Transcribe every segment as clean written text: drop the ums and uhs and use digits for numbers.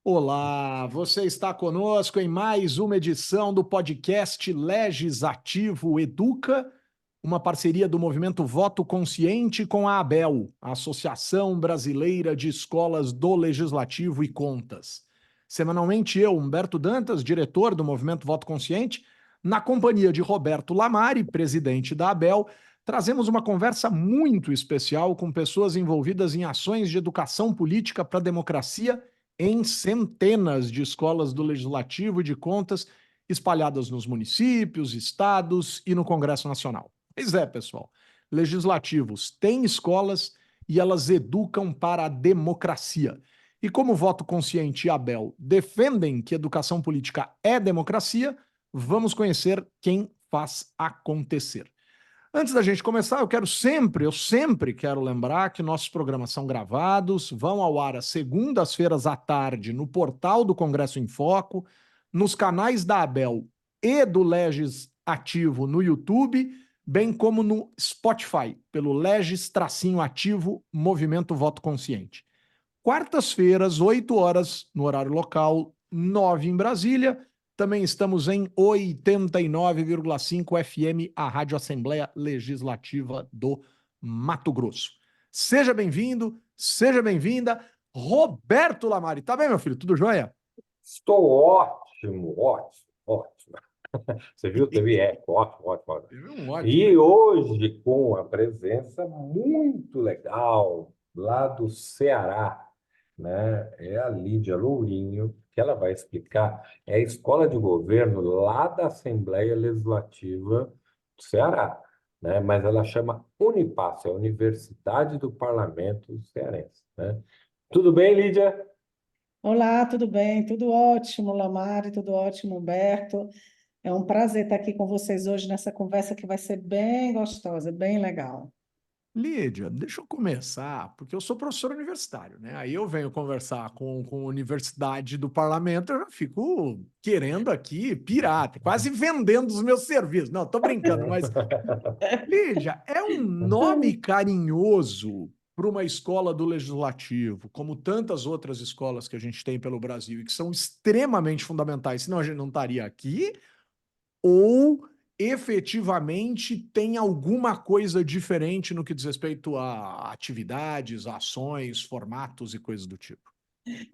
Olá, você está conosco em mais uma edição do podcast Legislativo Educa, uma parceria do Movimento Voto Consciente com a ABEL, a Associação Brasileira de Escolas do Legislativo e Contas. Semanalmente eu, Humberto Dantas, diretor do Movimento Voto Consciente, na companhia de Roberto Lamari, presidente da ABEL, trazemos uma conversa muito especial com pessoas envolvidas em ações de educação política para a democracia em centenas de escolas do Legislativo e de Contas espalhadas nos municípios, estados e no Congresso Nacional. Pois é, pessoal. Legislativos têm escolas e elas educam para a democracia. E como o Voto Consciente e Abel defendem que educação política é democracia, vamos conhecer quem faz acontecer. Antes da gente começar, eu sempre quero lembrar que nossos programas são gravados, vão ao ar às segundas-feiras à tarde no portal do Congresso em Foco, nos canais da Abel e do Legislativo no YouTube, bem como no Spotify, pelo Legis-Ativo Movimento Voto Consciente. Quartas-feiras, 8 horas, no horário local, 9 em Brasília. Também estamos em 89,5 FM, a Rádio Assembleia Legislativa do Mato Grosso. Seja bem-vindo, seja bem-vinda. Roberto Lamari, tá bem, meu filho? Tudo jóia? Estou ótimo, ótimo, ótimo. Você viu? Teve eco, ótimo, ótimo, ótimo. Teve um ótimo E aí. hoje, com a presença muito legal lá do Ceará, né? É a Lídia Lourinho, que ela vai explicar. É a escola de governo lá da Assembleia Legislativa do Ceará, né? Mas ela chama Unipass, é a Universidade do Parlamento Cearense, né? Tudo bem, Lídia? Olá, tudo bem? Tudo ótimo, Lamari, tudo ótimo, Humberto. É um prazer estar aqui com vocês hoje nessa conversa que vai ser bem gostosa, bem legal. Lídia, deixa eu começar, porque eu sou professor universitário, né? Aí eu venho conversar com a Universidade do Parlamento, eu já fico querendo aqui pirar, quase vendendo os meus serviços. Não, tô brincando, mas, Lídia, é um nome carinhoso para uma escola do Legislativo, como tantas outras escolas que a gente tem pelo Brasil e que são extremamente fundamentais, senão a gente não estaria aqui, ou efetivamente tem alguma coisa diferente no que diz respeito a atividades, ações, formatos e coisas do tipo?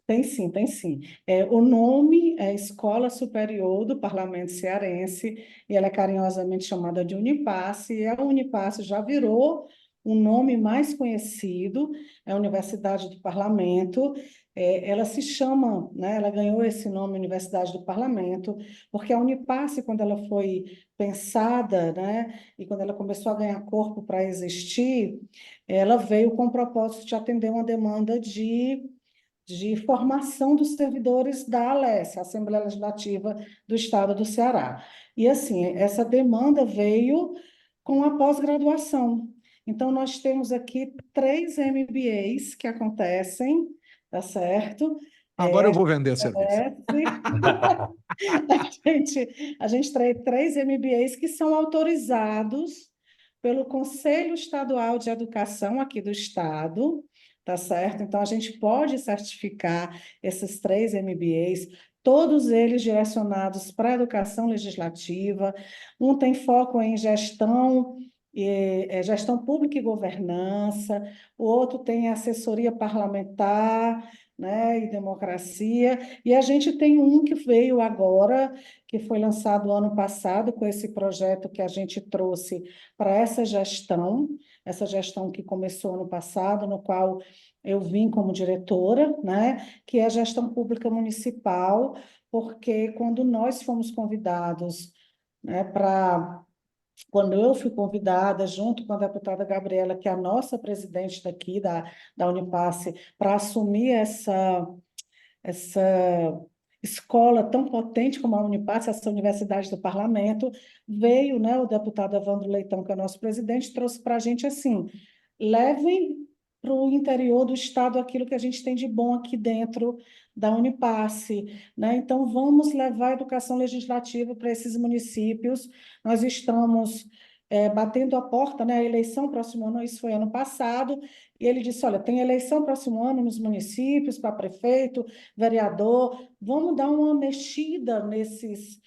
Tem sim, tem sim. O nome é Escola Superior do Parlamento Cearense e ela é carinhosamente chamada de Unipass, e a Unipass já virou um nome mais conhecido, é a Universidade do Parlamento. Ela se chama, né, ela ganhou esse nome Universidade do Parlamento, porque a Unipass, quando ela foi pensada, né, e quando ela começou a ganhar corpo para existir, ela veio com o propósito de atender uma demanda de formação dos servidores da ALES, a Assembleia Legislativa do Estado do Ceará. E, assim, essa demanda veio com a pós-graduação. Então, nós temos aqui 3 MBAs que acontecem, tá certo? Agora eu vou vender serviço. A gente traz 3 MBAs que são autorizados pelo Conselho Estadual de Educação aqui do Estado, tá certo? Então, a gente pode certificar esses 3 MBAs, todos eles direcionados para a educação legislativa. Um tem foco em gestão pública e governança, o outro tem assessoria parlamentar, né, e democracia, e a gente tem um que veio agora, que foi lançado ano passado, com esse projeto que a gente trouxe para essa gestão que começou ano passado, no qual eu vim como diretora, né, que é a gestão pública municipal, porque quando nós fomos convidados, né, quando eu fui convidada, junto com a deputada Gabriela, que é a nossa presidente daqui da Unipasse, para assumir essa escola tão potente como a Unipasse, essa Universidade do Parlamento, veio, né, o deputado Evandro Leitão, que é o nosso presidente, trouxe para a gente assim: levem para o interior do estado aquilo que a gente tem de bom aqui dentro da Unipasse, né? Então, vamos levar a educação legislativa para esses municípios. Nós estamos batendo a porta, né, a eleição próximo ano, isso foi ano passado, e ele disse, olha, tem eleição próximo ano nos municípios, para prefeito, vereador, vamos dar uma mexida nesses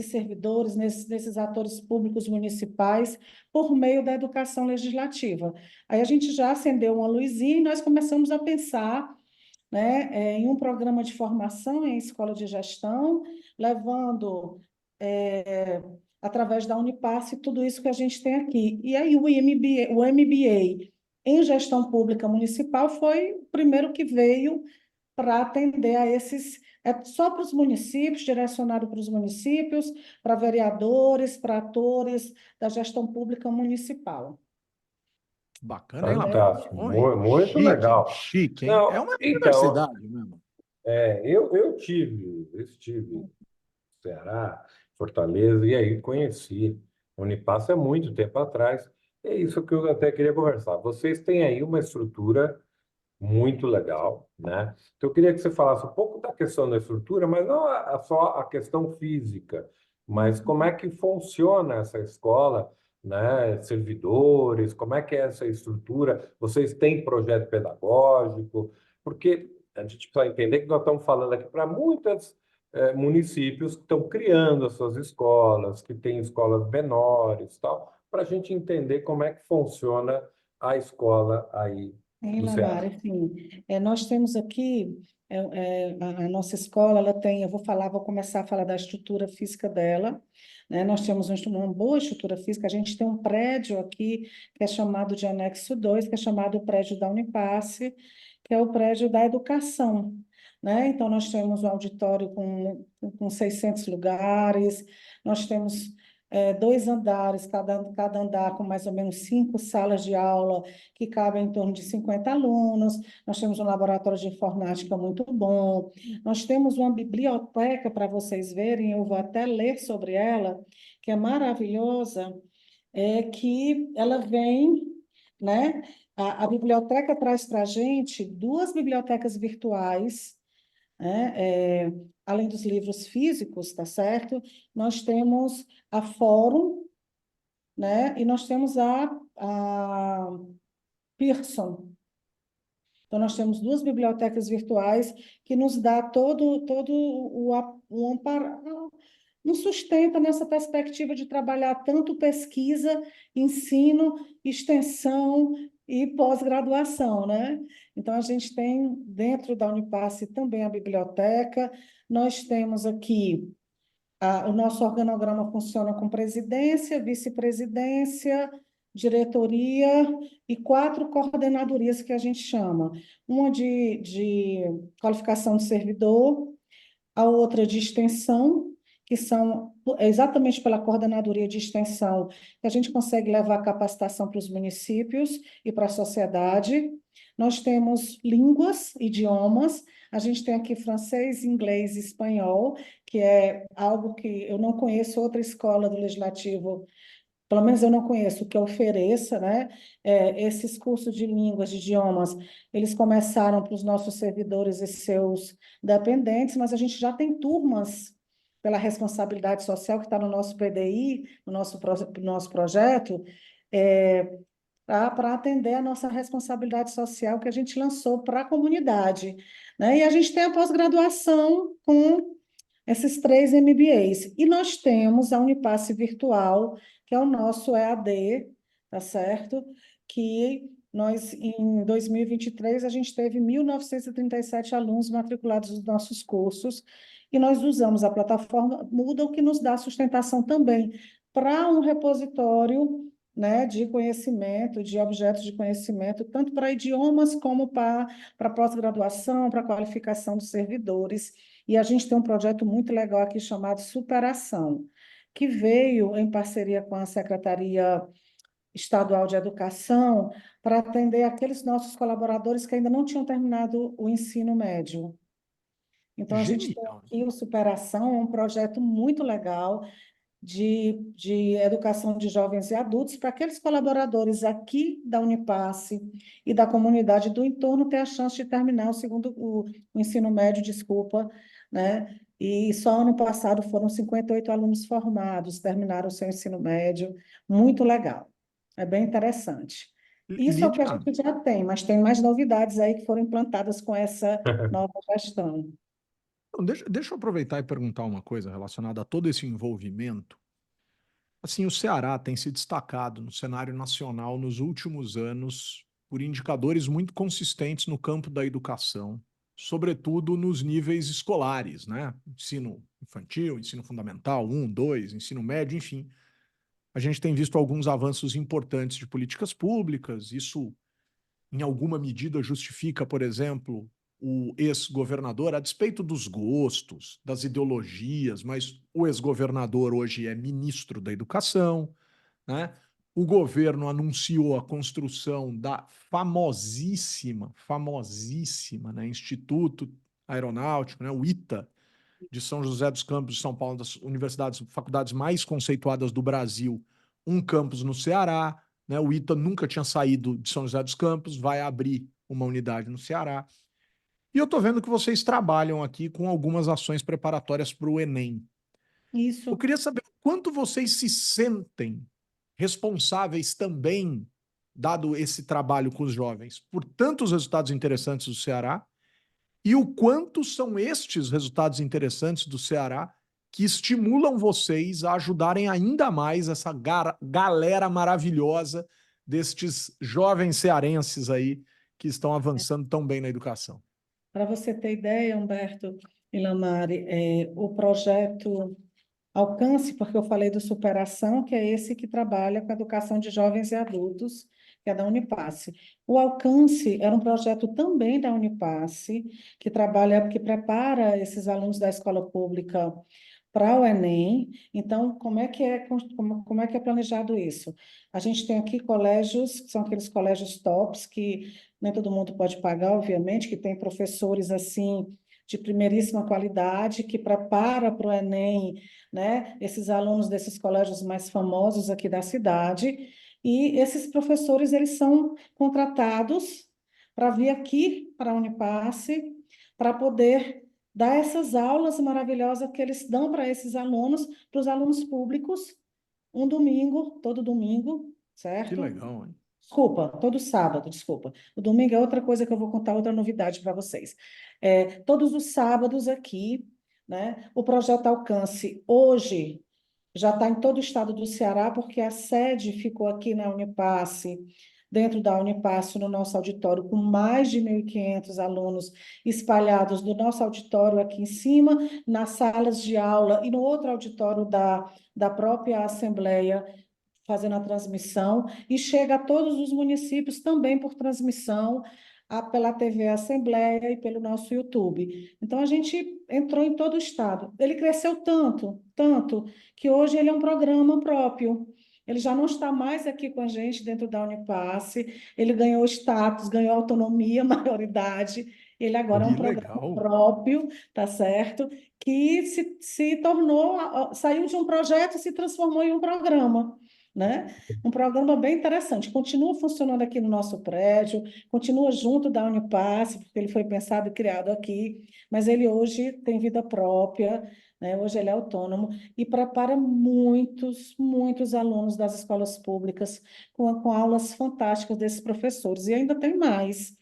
servidores, nesses atores públicos municipais, por meio da educação legislativa. Aí a gente já acendeu uma luzinha e nós começamos a pensar, né, em um programa de formação em escola de gestão, levando, através da Unipasse, tudo isso que a gente tem aqui. E aí o MBA em gestão pública municipal foi o primeiro que veio para atender a esses, só para os municípios, direcionado para os municípios, para vereadores, para atores da gestão pública municipal. Bacana, hein, Lamar? Fantástico, Oi, muito chique, legal. chique, hein? É Não, uma então, universidade mesmo. eu estive no Ceará, Fortaleza, e aí conheci Unipassa há muito tempo atrás. É isso que eu até queria conversar. Vocês têm aí uma estrutura muito legal, né? Então, eu queria que você falasse um pouco da questão da estrutura, mas não só a questão física, mas como é que funciona essa escola, né? Servidores, como é que é essa estrutura? Vocês têm projeto pedagógico? Porque a gente precisa entender que nós estamos falando aqui para muitos municípios que estão criando as suas escolas, que têm escolas menores, tal, para a gente entender como é que funciona a escola aí Em do Lamar, Ceará. enfim, nós temos aqui, a nossa escola, ela tem, eu vou começar a falar da estrutura física dela, né? Nós temos uma boa estrutura física, a gente tem um prédio aqui, que é chamado de Anexo 2, que é chamado o prédio da Unipasse, que é o prédio da educação, né? Então, nós temos um auditório com 600 lugares, nós temos 2 andares, cada andar com mais ou menos 5 salas de aula, que cabem em torno de 50 alunos. Nós temos um laboratório de informática muito bom. Nós temos uma biblioteca para vocês verem, eu vou até ler sobre ela, que é maravilhosa, que ela vem, né? A biblioteca traz para a gente 2 bibliotecas virtuais, né? Além dos livros físicos, tá certo? Nós temos a Fórum, né? E nós temos a Pearson. Então, nós temos 2 bibliotecas virtuais que nos dá todo o amparo, nos sustenta nessa perspectiva de trabalhar tanto pesquisa, ensino, extensão e pós-graduação, né? Então, a gente tem dentro da Unipasse também a biblioteca, nós temos aqui o nosso organograma funciona com presidência, vice-presidência, diretoria e 4 coordenadorias que a gente chama. Uma de qualificação de servidor, a outra de extensão, que são exatamente pela coordenadoria de extensão que a gente consegue levar capacitação para os municípios e para a sociedade. Nós temos línguas, idiomas, a gente tem aqui francês, inglês e espanhol, que é algo que eu não conheço outra escola do Legislativo, pelo menos eu não conheço, que ofereça, né? Esses cursos de línguas, de idiomas, eles começaram para os nossos servidores e seus dependentes, mas a gente já tem turmas pela responsabilidade social que está no nosso PDI, no nosso projeto, para atender a nossa responsabilidade social que a gente lançou para a comunidade, né? E a gente tem a pós-graduação com esses 3 MBAs. E nós temos a Unipasse Virtual, que é o nosso EAD, tá certo? Que nós, em 2023, a gente teve 1.937 alunos matriculados nos nossos cursos, e nós usamos a plataforma Moodle, que nos dá sustentação também para um repositório, né, de conhecimento, de objetos de conhecimento, tanto para idiomas como para pós-graduação, para qualificação dos servidores. E a gente tem um projeto muito legal aqui chamado Superação, que veio em parceria com a Secretaria Estadual de Educação para atender aqueles nossos colaboradores que ainda não tinham terminado o ensino médio. Então, a gente tem Genial. aqui o Superação, um projeto muito legal de educação de jovens e adultos para aqueles colaboradores aqui da Unipasse e da comunidade do entorno ter a chance de terminar o ensino médio, desculpa, né? E só ano passado foram 58 alunos formados, terminaram o seu ensino médio, muito legal. É bem interessante. Isso é o que a Lídia, gente já tem, mas tem mais novidades aí que foram implantadas com essa nova gestão. então, deixa eu aproveitar e perguntar uma coisa relacionada a todo esse envolvimento. Assim, o Ceará tem se destacado no cenário nacional nos últimos anos por indicadores muito consistentes no campo da educação, sobretudo nos níveis escolares, né? Ensino infantil, ensino fundamental, 1, 2, ensino médio, enfim. A gente tem visto alguns avanços importantes de políticas públicas. Isso, em alguma medida, justifica, por exemplo, o ex-governador, a despeito dos gostos, das ideologias, mas o ex-governador hoje é ministro da Educação, né? O governo anunciou a construção da famosíssima, né, Instituto Aeronáutico, né, o ITA, de São José dos Campos de São Paulo, das universidades, faculdades mais conceituadas do Brasil, um campus no Ceará, né? O ITA nunca tinha saído de São José dos Campos, vai abrir uma unidade no Ceará. E eu estou vendo que vocês trabalham aqui com algumas ações preparatórias para o Enem. Eu Isso, queria saber o quanto vocês se sentem responsáveis também, dado esse trabalho com os jovens, por tantos resultados interessantes do Ceará, e o quanto são estes resultados interessantes do Ceará que estimulam vocês a ajudarem ainda mais essa galera maravilhosa destes jovens cearenses aí que estão avançando tão bem na educação. para você ter ideia, Humberto e Lamari, o projeto Alcance, porque eu falei do Superação, que é esse que trabalha com a educação de jovens e adultos, que é da Unipasse. O Alcance era um projeto também da Unipasse, que trabalha, que prepara esses alunos da escola pública para o Enem. Então, como é que é planejado isso? A gente tem aqui colégios, que são aqueles colégios tops, que nem todo mundo pode pagar, obviamente, que tem professores assim de primeiríssima qualidade, que prepara para o Enem, né, esses alunos desses colégios mais famosos aqui da cidade, e esses professores, eles são contratados para vir aqui para a Unipasse, para poder dar essas aulas maravilhosas que eles dão para os alunos públicos, um domingo, todo domingo, Que certo? legal, hein? Desculpa, todo sábado, desculpa. O domingo é outra coisa que eu vou contar, outra novidade para vocês. Todos os sábados aqui, né? O projeto Alcance hoje já está em todo o estado do Ceará, porque a sede ficou aqui na Unipasse, dentro da Unipasse, no nosso auditório, com mais de 1.500 alunos espalhados do nosso auditório aqui em cima, nas salas de aula e no outro auditório da própria Assembleia, fazendo a transmissão, e chega a todos os municípios também por transmissão, pela TV Assembleia e pelo nosso YouTube. Então, a gente entrou em todo o estado. Ele cresceu tanto, tanto, que hoje ele é um programa próprio. Ele já não está mais aqui com a gente dentro da Unipasse, ele ganhou status, ganhou autonomia, maioridade, ele agora é um Que programa legal. próprio, tá certo? Que se tornou, saiu de um projeto e se transformou em um programa, né? Um programa bem interessante. Continua funcionando aqui no nosso prédio, continua junto da Unipasse, porque ele foi pensado e criado aqui, mas ele hoje tem vida própria, né? Hoje ele é autônomo e prepara muitos alunos das escolas públicas com aulas fantásticas desses professores. E ainda tem mais.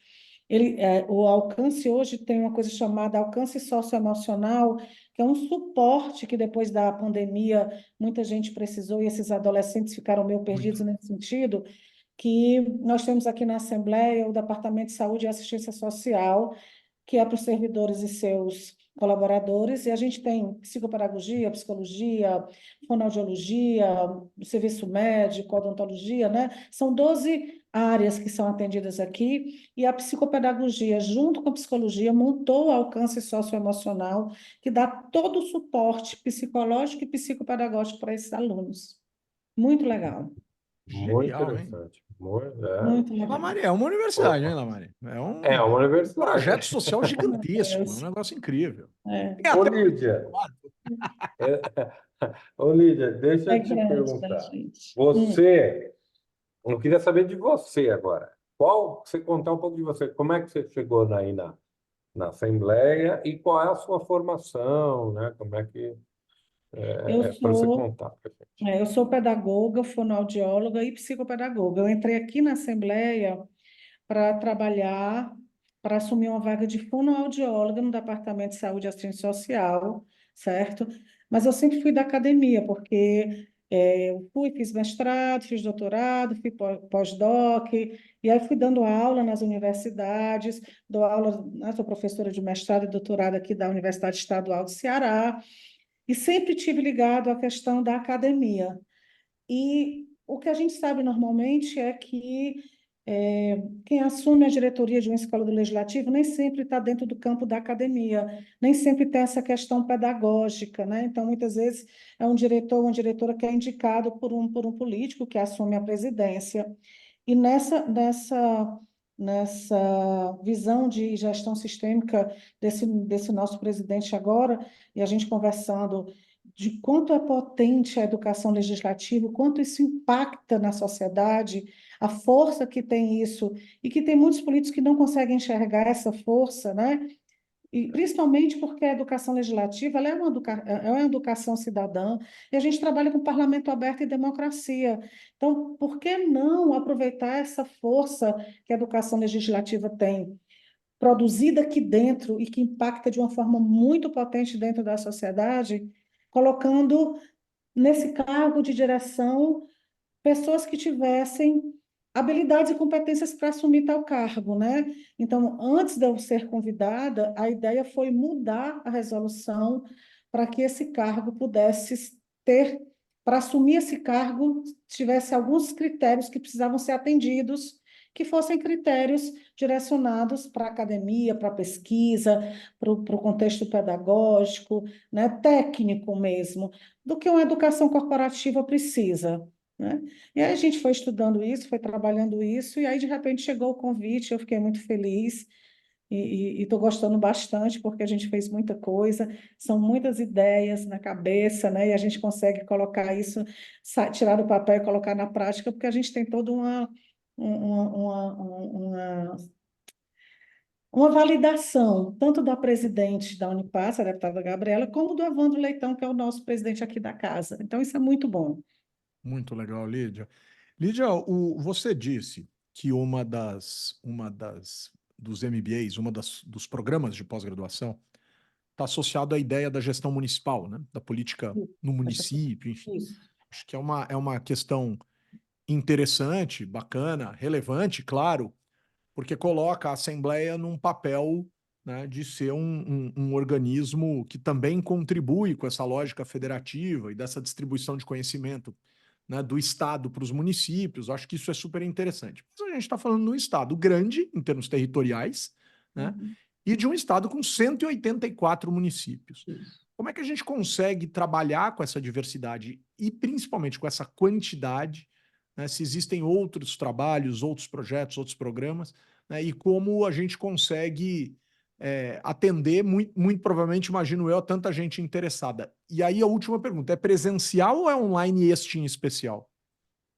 O alcance hoje tem uma coisa chamada alcance socioemocional, que é um suporte que depois da pandemia muita gente precisou e esses adolescentes ficaram meio perdidos Muito. nesse sentido, que nós temos aqui na Assembleia o Departamento de Saúde e Assistência Social, que é para os servidores e seus colaboradores, e a gente tem psicopedagogia, psicologia, fonoaudiologia, serviço médico, odontologia, né? São 12 áreas que são atendidas aqui, e a psicopedagogia, junto com a psicologia, montou o alcance socioemocional, que dá todo o suporte psicológico e psicopedagógico para esses alunos. Muito legal, Muito Genial, hein? interessante. Muito, muito Lamari, legal. é uma universidade, hein, Opa. Lamari? É É um uma universidade. projeto social Meu gigantesco, é um Deus. negócio incrível. É, Tem Ô, até Lídia, é, ô, Lídia, deixa é eu te grande, né, perguntar. gente? Você, eu queria saber de você agora. Você contar um pouco de você. Como é que você chegou aí na Assembleia e qual é a sua formação, né? Como é que Eu para você sou, contar para gente. eu sou pedagoga, fonoaudióloga e psicopedagoga. Eu entrei aqui na Assembleia para trabalhar, para assumir uma vaga de fonoaudióloga no Departamento de Saúde e Assistência Social, certo? Mas eu sempre fui da academia, porque eu fiz mestrado, fiz doutorado, fiz pós-doc, e aí fui dando aula nas universidades, dou aula, né, sou professora de mestrado e doutorado aqui da Universidade Estadual do Ceará, e sempre tive ligado à questão da academia. E o que a gente sabe normalmente é que quem assume a diretoria de uma escola do legislativo nem sempre está dentro do campo da academia, nem sempre tem essa questão pedagógica, né? Então, muitas vezes é um diretor ou uma diretora que é indicado por um político que assume a presidência. E nessa visão de gestão sistêmica desse nosso presidente agora, e a gente conversando de quanto é potente a educação legislativa, quanto isso impacta na sociedade, a força que tem isso, e que tem muitos políticos que não conseguem enxergar essa força, né? E principalmente porque a educação legislativa ela é uma educação cidadã, e a gente trabalha com parlamento aberto e democracia. Então, por que não aproveitar essa força que a educação legislativa tem, produzida aqui dentro e que impacta de uma forma muito potente dentro da sociedade, colocando nesse cargo de direção pessoas que tivessem habilidades e competências para assumir tal cargo, né? Então, antes de eu ser convidada, a ideia foi mudar a resolução para que esse cargo pudesse ter, para assumir esse cargo, tivesse alguns critérios que precisavam ser atendidos, que fossem critérios direcionados para a academia, para a pesquisa, para o contexto pedagógico, né, técnico mesmo, do que uma educação corporativa precisa, né? E aí a gente foi estudando isso, foi trabalhando isso, e aí de repente chegou o convite, eu fiquei muito feliz e estou gostando bastante, porque a gente fez muita coisa, são muitas ideias na cabeça, né? E a gente consegue colocar isso, tirar do papel e colocar na prática, porque a gente tem toda uma validação, tanto da presidente da Unipar, a deputada Gabriela, como do Evandro Leitão, que é o nosso presidente aqui da casa. Então, isso é muito bom. Muito legal, Lídia. Lídia, você disse que dos MBAs, dos programas de pós-graduação, está associado à ideia da gestão municipal, né? Da política no município, enfim. Isso. Acho que é uma questão interessante, bacana, relevante, claro, porque coloca a Assembleia num papel, né, de ser um organismo que também contribui com essa lógica federativa e dessa distribuição de conhecimento, né, do Estado para os municípios. Acho que isso é super interessante. Mas a gente está falando de um Estado grande, em termos territoriais, né, Uhum. e de um Estado com 184 municípios. Isso. Como é que a gente consegue trabalhar com essa diversidade e principalmente com essa quantidade, né, se existem outros trabalhos, outros projetos, outros programas, né, e como a gente consegue atender, muito provavelmente, imagino eu, a tanta gente interessada. E aí a última pergunta, é presencial ou é online este em especial?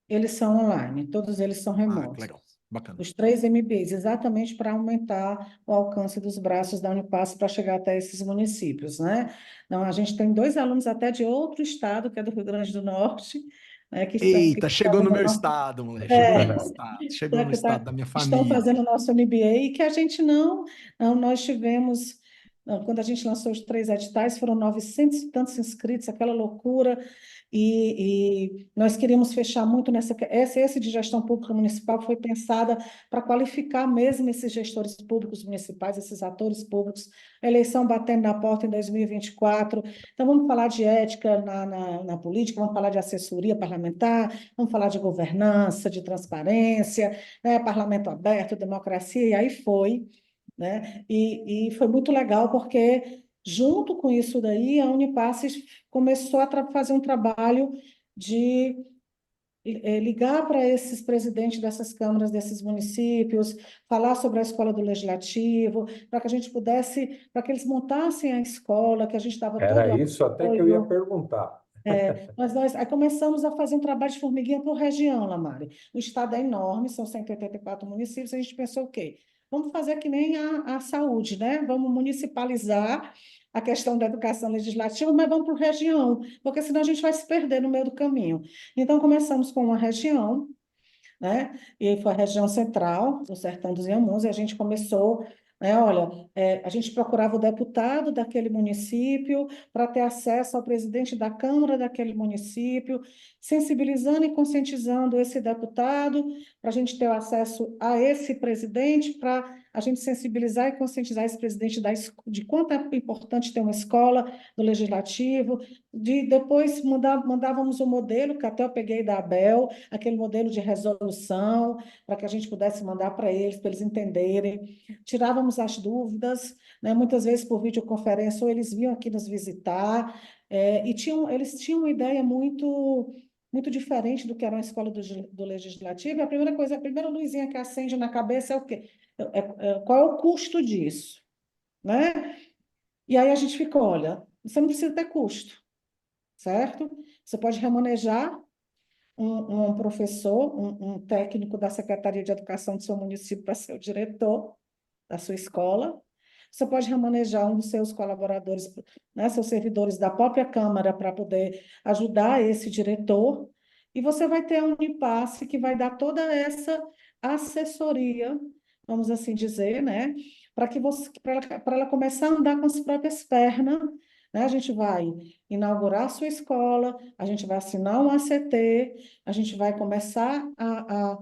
Eles são online, todos eles são Ah, que remotos. legal, bacana. Os 3 MBAs, exatamente para aumentar o alcance dos braços da Unipass para chegar até esses municípios, né? Então, a gente tem 2 alunos até de outro estado, que é do Rio Grande do Norte, né, que Eita, estão chegou no no meu nosso, estado, moleque, chegou no meu é, estado, chegou no estado da minha estão família. fazendo o nosso MBA e que a gente não, nós tivemos, quando a gente lançou os 3 editais, foram 900 e tantos inscritos, aquela loucura, e nós queríamos fechar muito esse de gestão pública municipal foi pensada para qualificar mesmo esses gestores públicos municipais, esses atores públicos, a eleição batendo na porta em 2024, então vamos falar de ética na política, vamos falar de assessoria parlamentar, vamos falar de governança, de transparência, né, parlamento aberto, democracia, e aí foi, né? E foi muito legal porque, junto com isso daí, a Unipasses começou a fazer um trabalho de ligar para esses presidentes dessas câmaras, desses municípios, falar sobre a escola do legislativo, para que a gente pudesse, para que eles montassem a escola, que a gente dava todo Era o isso até que eu ia apoio. perguntar. Mas nós aí começamos a fazer um trabalho de formiguinha por região, Lamari. O estado é enorme, são 184 municípios, a gente pensou o quê? vamos fazer que nem a saúde, né? Vamos municipalizar a questão da educação legislativa, mas vamos para a região, porque senão a gente vai se perder no meio do caminho. Então, começamos com uma região, né? E foi a região central, do Sertão dos Inhamuns, e a gente começou, né? Olha, a gente procurava o deputado daquele município para ter acesso ao presidente da Câmara daquele município, sensibilizando e conscientizando esse deputado, para a gente ter o acesso a esse presidente, para a gente sensibilizar e conscientizar esse presidente de quanto é importante ter uma escola do legislativo, depois mandávamos o modelo, que até eu peguei da Abel, aquele modelo de resolução, para que a gente pudesse mandar para eles entenderem. Tirávamos as dúvidas, né? Muitas vezes por videoconferência, ou eles vinham aqui nos visitar, eles tinham uma ideia muito diferente do que era uma escola do legislativo. E a primeira luzinha que acende na cabeça é o quê? Qual é o custo disso? Né? E aí a gente fica, olha, você não precisa ter custo, certo? Você pode remanejar um professor, um técnico da Secretaria de Educação do seu município para ser o diretor da sua escola. Você pode remanejar um dos seus colaboradores, né, seus servidores da própria Câmara para poder ajudar esse diretor. E você vai ter a Unipasse que vai dar toda essa assessoria, vamos assim dizer, né, para ela começar a andar com as próprias pernas, né? A gente vai inaugurar a sua escola, a gente vai assinar um ACT, a gente vai começar a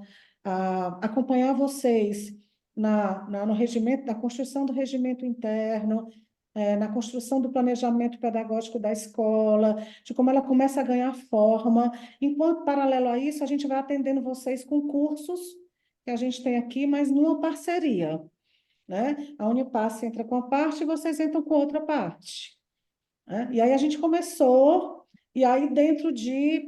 acompanhar vocês no regimento, na construção do regimento interno, na construção do planejamento pedagógico da escola, de como ela começa a ganhar forma. Enquanto, paralelo a isso, a gente vai atendendo vocês com cursos que a gente tem aqui, mas numa parceria, né? A Unipasse entra com a parte e vocês entram com outra parte, né? E aí a gente começou, e aí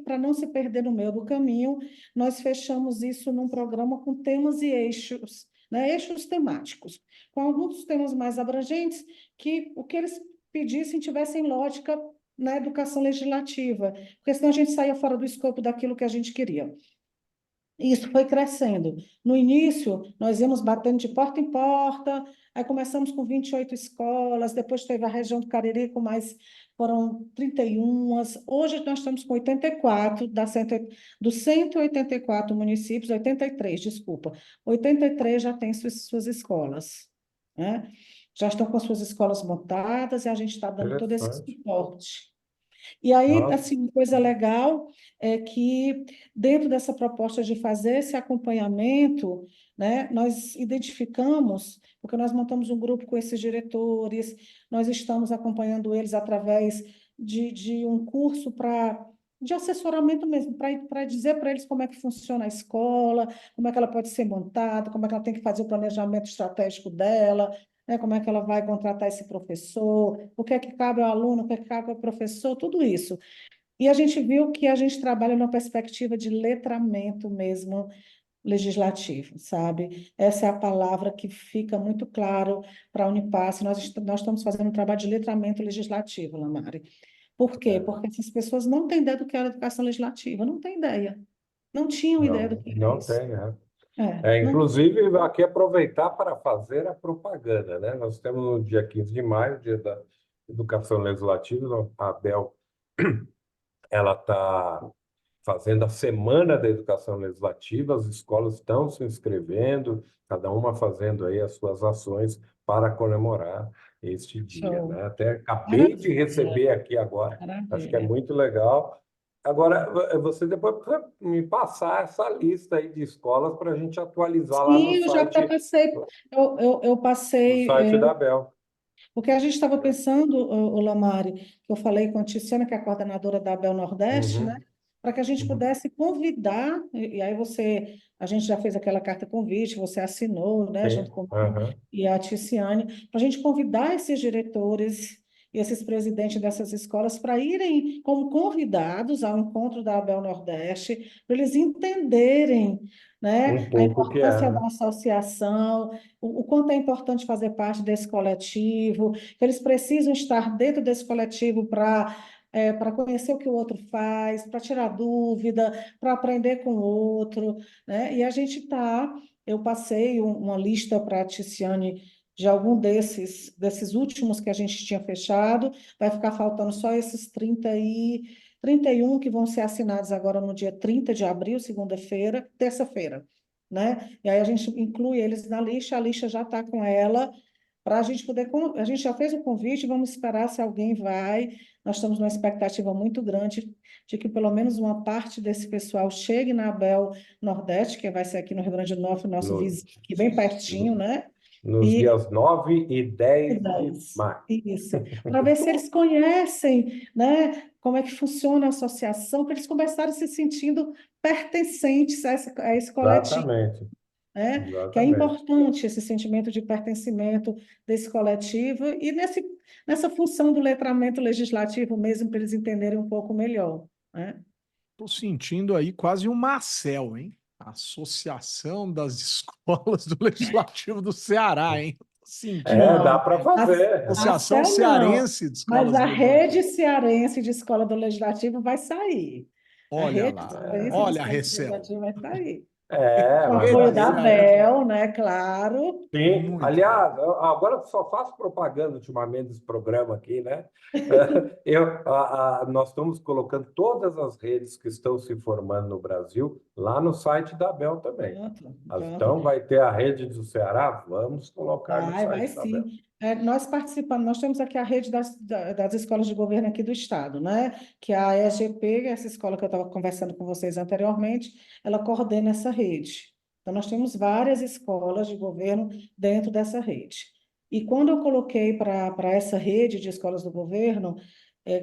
para não se perder no meio do caminho, nós fechamos isso num programa com temas e eixos, né? Eixos temáticos, com alguns temas mais abrangentes, que o que eles pedissem tivessem lógica na educação legislativa, porque senão a gente saía fora do escopo daquilo que a gente queria. E isso foi crescendo. No início, nós íamos batendo de porta em porta, aí começamos com 28 escolas, depois teve a região do Cariri com foram 31. Hoje nós estamos com 84, dos 184 municípios, 83, desculpa, 83 já têm suas escolas, né? Já estão com suas escolas montadas e a gente está dando todo esse Interessante. suporte. E aí, Nossa, assim, uma coisa legal é que, dentro dessa proposta de fazer esse acompanhamento, né, nós identificamos, porque nós montamos um grupo com esses diretores, nós estamos acompanhando eles através de um curso de assessoramento mesmo, para dizer para eles como é que funciona a escola, como é que ela pode ser montada, como é que ela tem que fazer o planejamento estratégico dela, né, como é que ela vai contratar esse professor, o que é que cabe ao aluno, o que é que cabe ao professor, tudo isso. E a gente viu que a gente trabalha numa perspectiva de letramento mesmo legislativo, sabe? Essa é a palavra que fica muito claro para a Unipasse. Nós estamos fazendo um trabalho de letramento legislativo, Lamari. Por quê? é, Porque essas pessoas não têm ideia do que era educação legislativa, não têm ideia. Não tinham ideia do não, que era não isso. tem, né? Não. Inclusive, aqui aproveitar para fazer a propaganda, né? Nós temos no dia 15 de maio, dia da Educação Legislativa, a Abel, ela está fazendo a Semana da Educação Legislativa, as escolas estão se inscrevendo, cada uma fazendo aí as suas ações para comemorar este dia, né? Show. Até acabei de Maravilha, receber aqui agora, acho que é maravilha. muito legal. Agora, você depois precisa me passar essa lista aí de escolas para a gente atualizar lá Sim, eu já até passei, eu no passei, site da Abel. porque a gente estava pensando, o Lamari, que eu falei com a Tiziana, que é a coordenadora da Abel Nordeste, né, Uhum, para que a gente uhum. pudesse convidar, e aí a gente já fez aquela carta convite, você assinou, né, junto Sim, comigo aham. e a Ticiane, para a gente convidar esses diretores e esses presidentes dessas escolas para irem como convidados ao encontro da Abel Nordeste, para eles entenderem, Um né, a pouco que é, importância da né? associação, o quanto é importante fazer parte desse coletivo, que eles precisam estar dentro desse coletivo para conhecer o que o outro faz, para tirar dúvida, para aprender com o outro, né? E a gente eu passei uma lista para a Ticiane de algum desses últimos que a gente tinha fechado, vai ficar faltando só esses 31 que vão ser assinados agora no dia 30 de abril, segunda-feira, terça-feira, né? E aí a gente inclui eles na lista, a lista já está com ela, para a gente poder. A gente já fez o convite, vamos esperar se alguém vai. Nós estamos numa expectativa muito grande de que pelo menos uma parte desse pessoal chegue na Abel Nordeste, que vai ser aqui no Rio Grande do Norte, nosso No- vizinho, aqui bem pertinho, né? nos E dias 9 e 10 de ideias. maio. Isso, para ver se eles conhecem, né, como é que funciona a associação, para eles começarem se sentindo pertencentes a esse coletivo, Exatamente, né? Que é exatamente. importante esse sentimento de pertencimento desse coletivo e nessa função do letramento legislativo mesmo, para eles entenderem um pouco melhor, né? Tô sentindo aí quase uma ACEL, hein? Associação das Escolas do Legislativo do Ceará, hein? Tô sentindo Dá Não, para a, fazer. a Associação CEL não, Cearense de mas Escolas a do rede Legislativo. cearense de escola do Legislativo vai sair. A Olha rede lá, cearense de olha a escola do Recel. Legislativo vai sair. Com Vai apoio Rede da sair. Cearense. ABEL, né? Claro. Sim, Muito bom. aliás, agora eu só faço propaganda ultimamente desse programa aqui, né? Nós estamos colocando todas as redes que estão se formando no Brasil lá no site da Abel também. Pronto, pronto. Então, vai ter a rede do Ceará, vamos colocar no Vai site da Abel. sim. Nós participamos, nós temos aqui a rede das escolas de governo aqui do Estado, né? Que é a EGP, essa escola que eu estava conversando com vocês anteriormente, ela coordena essa rede. Então, nós temos várias escolas de governo dentro dessa rede. E quando eu coloquei para essa rede de escolas do governo,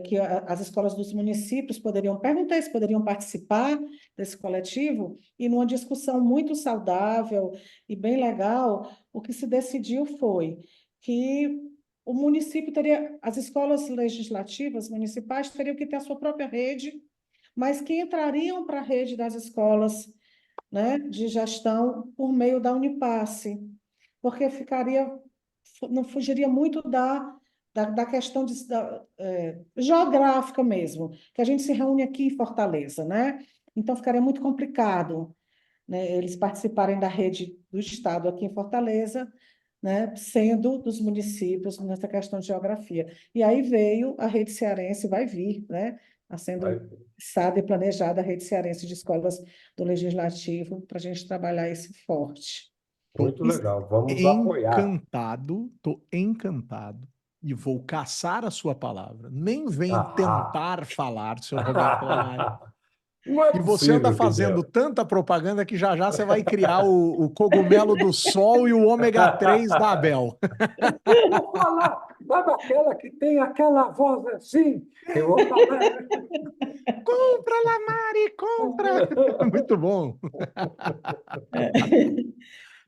que as escolas dos municípios perguntei se poderiam participar desse coletivo, e numa discussão muito saudável e bem legal, o que se decidiu foi que o município teria, as escolas legislativas municipais teriam que ter a sua própria rede, mas que entrariam para a rede das escolas, né, de gestão por meio da Unipasse, porque não fugiria muito da questão geográfica mesmo, que a gente se reúne aqui em Fortaleza, né? Então ficaria muito complicado, né, eles participarem da rede do Estado aqui em Fortaleza, né, sendo dos municípios nessa questão de geografia. E aí veio a rede cearense, vai vir, né, está Vai- sendo pensada e planejada a rede cearense de escolas do Legislativo para a gente trabalhar esse forte. Tô Muito legal, vamos apoiar. tô encantado e vou caçar a sua palavra. Nem venho Ah, tentar falar, senhor Roberto Lamari. não é E você anda possível que fazendo deu. tanta propaganda que já já você vai criar o cogumelo do sol e o ômega 3 da Abel. Eu vou falar, sabe aquela que tem aquela voz assim? Eu vou falar. Compra, Lamari, compra! Muito bom.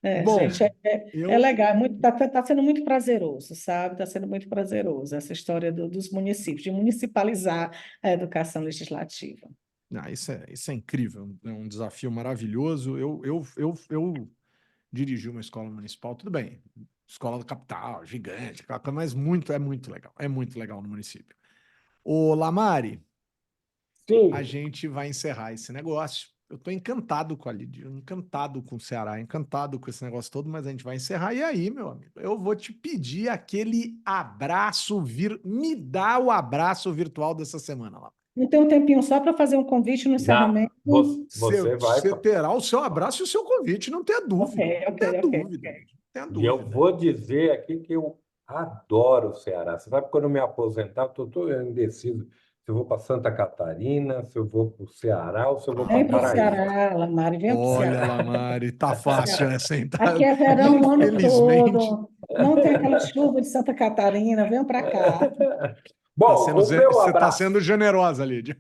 Gente, Bom, é eu. legal, tá sendo muito prazeroso, sabe? Está sendo muito prazeroso essa história dos municípios, de municipalizar a educação legislativa. Isso é incrível, é um desafio maravilhoso. Eu dirigi uma escola municipal, tudo bem, escola da capital, gigante, aquela coisa, mas é muito legal no município. Ô, Lamari, a Sim, gente vai encerrar esse negócio. Eu estou encantado com a Lídia, encantado com o Ceará, encantado com esse negócio todo, mas a gente vai encerrar. E aí, meu amigo, eu vou te pedir aquele abraço, me dá o abraço virtual dessa semana lá. Não tem um tempinho só para fazer um convite no já encerramento? você vai. Você terá o seu abraço e o seu convite, não tenha Ok, dúvida. Não ok, tenha ok, dúvida. ok. Não tenha E eu dúvida. vou dizer aqui que eu adoro o Ceará. Você sabe, quando eu me aposentar, eu estou indeciso se eu vou para Santa Catarina, se eu vou para o Ceará ou se eu vou para Vem para o Paraíba. Ceará, Lamari, vem para o Olha, Ceará. Lamari, tá fácil Ceará. essa, hein? Aqui é verão o ano Infelizmente, todo, não tem aquela chuva de Santa Catarina, vem para cá. Bom, o meu você tá abraço. sendo generosa, Lídia.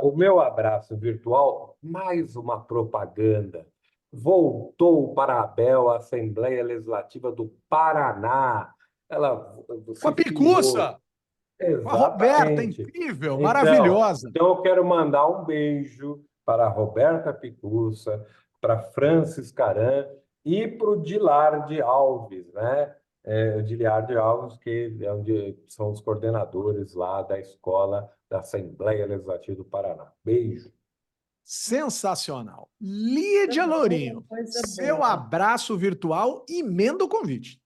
O meu abraço virtual, mais uma propaganda. Voltou para a ABEL, a Assembleia Legislativa do Paraná. Ela Com a se filiou. Picuça, com a Roberta, Exatamente. incrível, Então, maravilhosa. então eu quero mandar um beijo para a Roberta Picussa, para Francis Caran e para o Dilarde Alves, né? Giliardi Alves, que é onde são os coordenadores lá da Escola da Assembleia Legislativa do Paraná. Beijo. Sensacional. Coisa Lídia boa, Lourinho, coisa seu boa. abraço virtual, emenda o convite.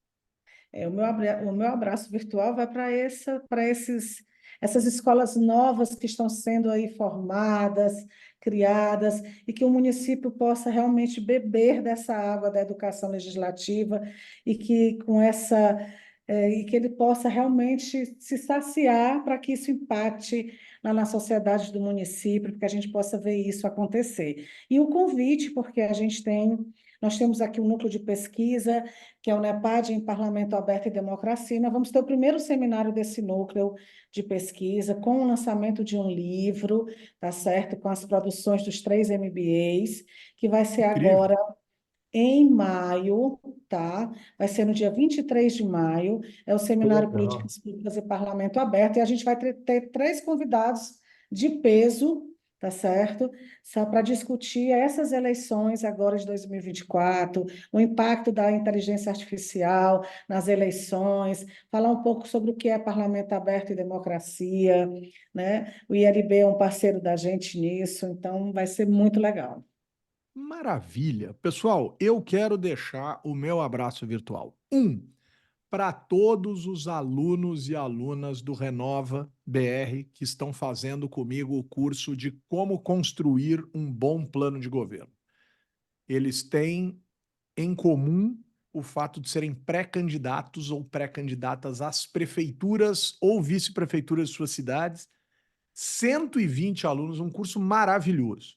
O meu abraço virtual vai para essas escolas novas que estão sendo aí formadas, criadas, e que o município possa realmente beber dessa água da educação legislativa e que e que ele possa realmente se saciar para que isso impacte na sociedade do município, para que a gente possa ver isso acontecer. E o convite, porque nós temos aqui um núcleo de pesquisa que é o NEPAD em Parlamento Aberto e Democracia. Nós vamos ter o primeiro seminário desse núcleo de pesquisa, com o lançamento de um livro, tá certo? Com as produções dos 3 MBAs, que vai ser Incrível. agora em maio, tá? Vai ser no dia 23 de maio, é o Que Seminário legal. Políticas Públicas e Parlamento Aberto, e a gente vai ter 3 convidados de peso, tá certo? Só para discutir essas eleições agora de 2024, o impacto da inteligência artificial nas eleições, falar um pouco sobre o que é Parlamento Aberto e democracia, né? O ILB é um parceiro da gente nisso, então vai ser muito legal. Maravilha. Pessoal, eu quero deixar o meu abraço virtual. Para todos os alunos e alunas do Renova BR que estão fazendo comigo o curso de como construir um bom plano de governo. Eles têm em comum o fato de serem pré-candidatos ou pré-candidatas às prefeituras ou vice-prefeituras de suas cidades. 120 alunos, um curso maravilhoso.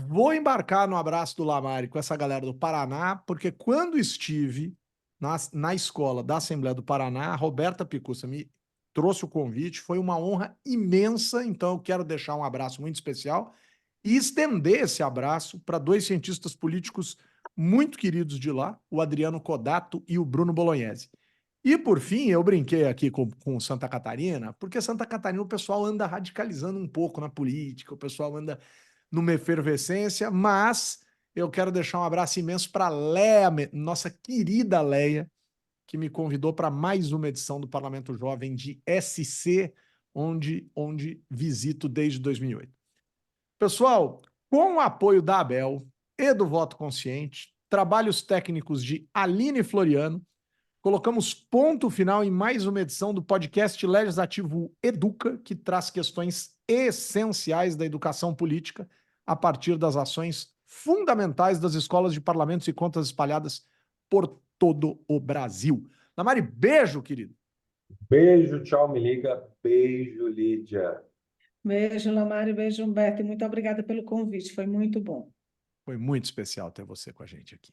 Vou embarcar no abraço do Lamari com essa galera do Paraná, porque quando estive na escola da Assembleia do Paraná, a Roberta Picussa me trouxe o convite, foi uma honra imensa, então eu quero deixar um abraço muito especial e estender esse abraço para 2 cientistas políticos muito queridos de lá, o Adriano Codato e o Bruno Bolognese. E, por fim, eu brinquei aqui com Santa Catarina, porque Santa Catarina o pessoal anda radicalizando um pouco na política, o pessoal anda numa efervescência, mas eu quero deixar um abraço imenso para Leia, nossa querida Leia, que me convidou para mais uma edição do Parlamento Jovem de SC, onde visito desde 2008. Pessoal, com o apoio da Abel e do Voto Consciente, trabalhos técnicos de Aline Floriano, colocamos ponto final em mais uma edição do podcast Legislativo Educa, que traz questões essenciais da educação política a partir das ações fundamentais das escolas de parlamentos e contas espalhadas por todo o Brasil. Namari, beijo, querido. Beijo, tchau, me liga. Beijo, Lídia. Beijo, Lamari, beijo, Humberto, e muito obrigada pelo convite, foi muito bom. Foi muito especial ter você com a gente aqui.